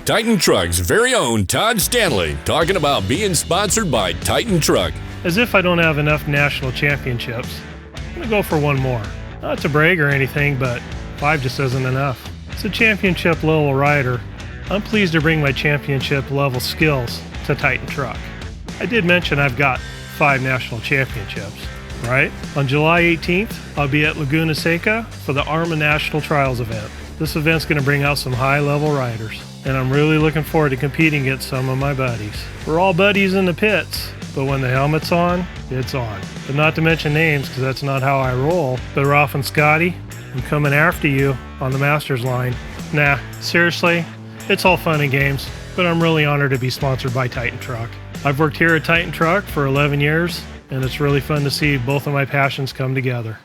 Titan Truck's very own Todd Stanley, talking about being sponsored by Titan Truck. As if I don't have enough national championships, I'm gonna go for one more. Not to brag or anything, but 5 just isn't enough. As a championship level rider, I'm pleased to bring my championship level skills to Titan Truck. I did mention I've got 5 national championships, right? On July 18th, I'll be at Laguna Seca for the ARMA National Trials event. This event's going to bring out some high-level riders, and I'm really looking forward to competing against some of my buddies. We're all buddies in the pits, but when the helmet's on, it's on. But not to mention names, because that's not how I roll. But Ralph and Scotty, I'm coming after you on the Masters line. Nah, seriously, it's all fun and games, but I'm really honored to be sponsored by Titan Truck. I've worked here at Titan Truck for 11 years, and it's really fun to see both of my passions come together.